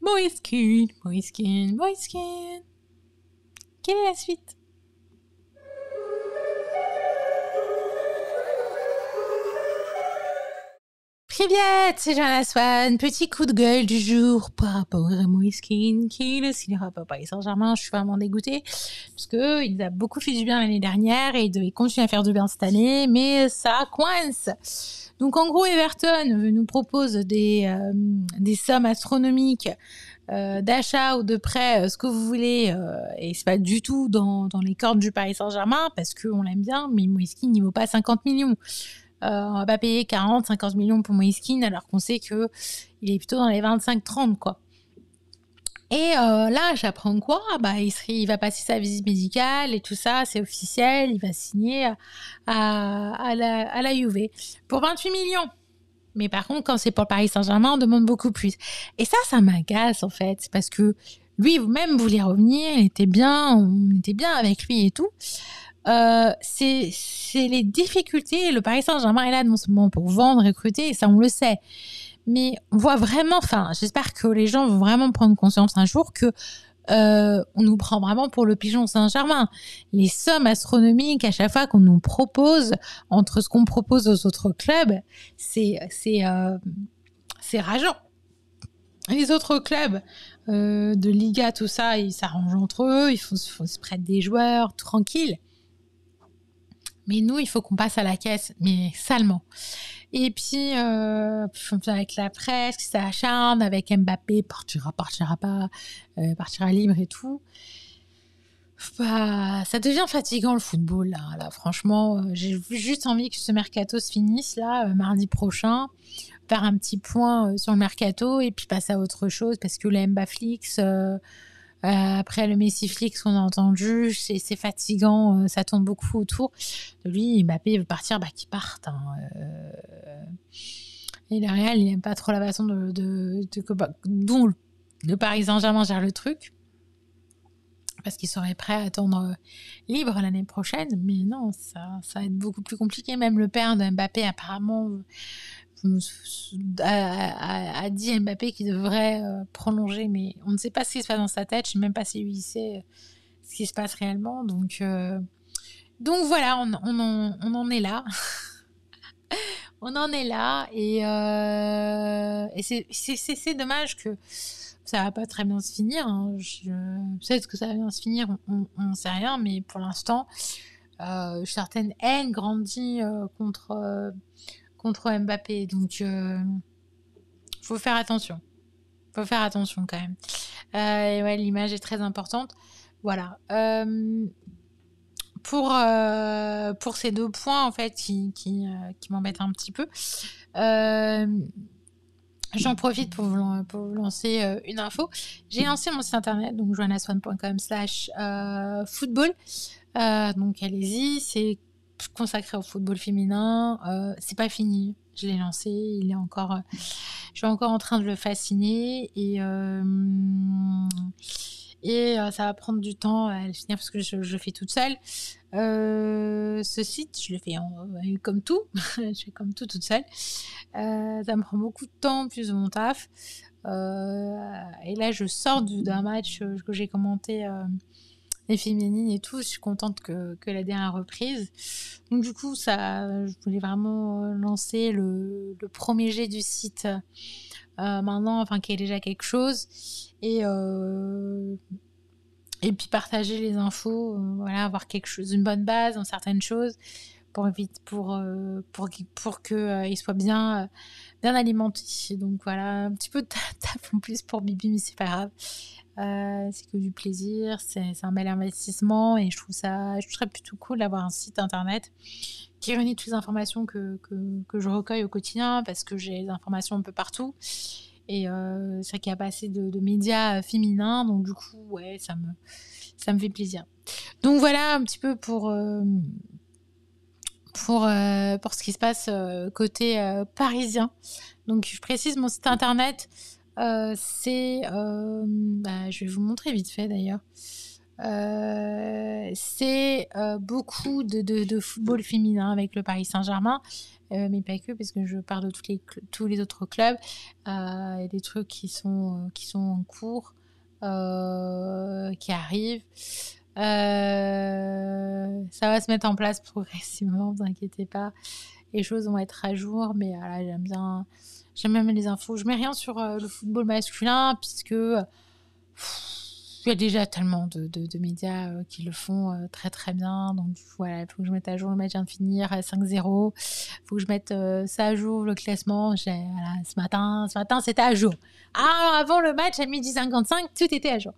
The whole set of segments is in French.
Moïskine, Moïskine, Moïskine. Quelle est la suite? Привет, c'est Johanna Swan. Petit coup de gueule du jour par rapport à Moïskine qui ne signera pas Paris Saint-Germain. Je suis vraiment dégoûtée parce que il a beaucoup fait du bien l'année dernière et il devait continuer à faire du bien cette année, mais ça coince. Donc en gros, Everton nous propose des sommes astronomiques d'achat ou de prêt, ce que vous voulez, et c'est pas du tout dans les cordes du Paris Saint-Germain parce qu'on l'aime bien, mais Moïskine il vaut pas 50 millions. On va pas payer 40-50 millions pour Moïskine alors qu'on sait que il est plutôt dans les 25-30 quoi. Et là, j'apprends quoi? Bah, il va passer sa visite médicale et tout ça, c'est officiel, il va signer à la Juve pour 28 millions. Mais par contre, quand c'est pour le Paris Saint-Germain, on demande beaucoup plus. Et ça m'agace en fait, parce que lui, même voulait revenir, on était bien avec lui et tout. C'est les difficultés. Le Paris Saint-Germain est là non seulement pour vendre, recruter, et ça on le sait. Mais on voit vraiment, j'espère que les gens vont vraiment prendre conscience un jour que on nous prend vraiment pour le pigeon Saint-Germain. Les sommes astronomiques à chaque fois qu'on nous propose entre ce qu'on propose aux autres clubs, c'est rageant. Les autres clubs de Liga, tout ça, ils s'arrangent entre eux, ils se prêtent des joueurs tranquilles. Mais nous, il faut qu'on passe à la caisse, mais salement. Et puis, avec la presse qui s'acharne, avec Mbappé, partira pas, partira libre et tout. Bah, ça devient fatigant le football, là. Franchement, j'ai juste envie que ce mercato se finisse, là, mardi prochain. Faire un petit point sur le mercato et puis passer à autre chose, parce que le Mbaflix... après le Messiflix qu'on a entendu, c'est fatigant, ça tourne beaucoup autour de lui. Mbappé veut partir, qu'il parte. Et le Real, il n'aime pas trop la façon dont le Paris Saint-Germain gère le truc, parce qu'il serait prêt à attendre libre l'année prochaine. Mais non, ça va être beaucoup plus compliqué. Même le père de Mbappé, apparemment, a dit Mbappé qu'il devrait prolonger, mais on ne sait pas ce qui se passe dans sa tête. Je ne sais même pas si lui il sait ce qui se passe réellement. Donc voilà, on en est là. On en est là et c'est dommage que ça va pas très bien se finir. Peut-être que ça va bien se finir, on ne sait rien, mais pour l'instant, certaines haines grandissent contre Mbappé. Donc, faut faire attention. Faut faire attention quand même. Et ouais, l'image est très importante. Voilà. Pour ces deux points, en fait, qui m'embêtent un petit peu, j'en profite pour vous lancer une info. J'ai lancé mon site internet, donc johannaswan.com/football. Donc, allez-y, c'est consacré au football féminin. C'est pas fini. Je l'ai lancé, je suis encore en train de le fasciner et ça va prendre du temps à le finir parce que je le fais toute seule. Ce site, je le fais comme tout, je fais comme tout toute seule. Ça me prend beaucoup de temps, plus de mon taf. Et là, je sors d'un match que j'ai commenté les féminines et tout. Je suis contente que la dernière reprise. Donc du coup, je voulais vraiment lancer le premier jet du site maintenant, qu'il y ait déjà quelque chose. Et puis partager les infos, avoir quelque chose, une bonne base dans certaines choses pour que il soit bien alimenté. Donc voilà, un petit peu de taf en plus pour Bibi, mais c'est pas grave. C'est que du plaisir, c'est un bel investissement et je trouverais plutôt cool d'avoir un site internet qui réunit toutes les informations que je recueille au quotidien, parce que j'ai des informations un peu partout et c'est vrai qu'il n'y a pas assez de médias féminins, donc du coup ouais, ça me fait plaisir. Donc voilà un petit peu pour ce qui se passe côté parisien. Donc je précise, mon site internet, c'est je vais vous montrer vite fait d'ailleurs. C'est beaucoup de football féminin avec le Paris Saint-Germain, mais pas que, parce que je parle de tous les autres clubs. Il y a des trucs qui sont en cours, qui arrivent. Ça va se mettre en place progressivement, vous inquiétez pas. Les choses vont être à jour, mais voilà, j'aime bien les infos. Je mets rien sur le football masculin, puisque il y a déjà tellement de médias qui le font très très bien. Donc voilà, il faut que je mette à jour le match vient de finir à 5-0. Il faut que je mette ça à jour, le classement. Voilà, ce matin c'était à jour. Avant le match à 12h55, tout était à jour.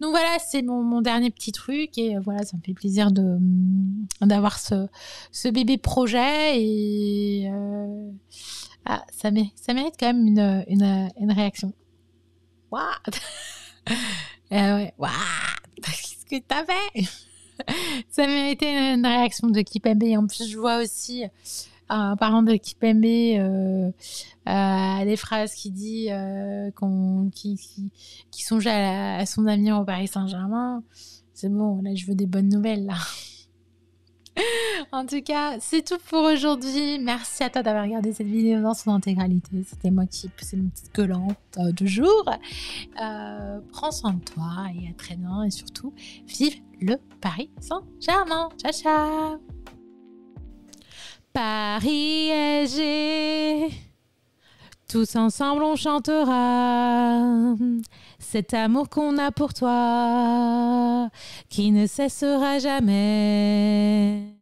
Donc voilà, c'est mon dernier petit truc. Et voilà, ça me fait plaisir d'avoir ce bébé projet. Et ça mérite quand même une réaction. Waouh. Ouais. Waouh. Qu'est-ce que t'as fait? Ça méritait une réaction de Kipembe. En plus, je vois aussi un parent de Kipembe des phrases qui dit qui songe à son avenir au Paris Saint-Germain. C'est bon, là, je veux des bonnes nouvelles, là. En tout cas, c'est tout pour aujourd'hui. Merci à toi d'avoir regardé cette vidéo dans son intégralité. C'était moi qui poussais une petite gueulante du jour. Prends soin de toi et à très bientôt. Et surtout, vive le Paris Saint-Germain. Ciao, ciao. Paris SG, tous ensemble on chantera cet amour qu'on a pour toi, qui ne cessera jamais.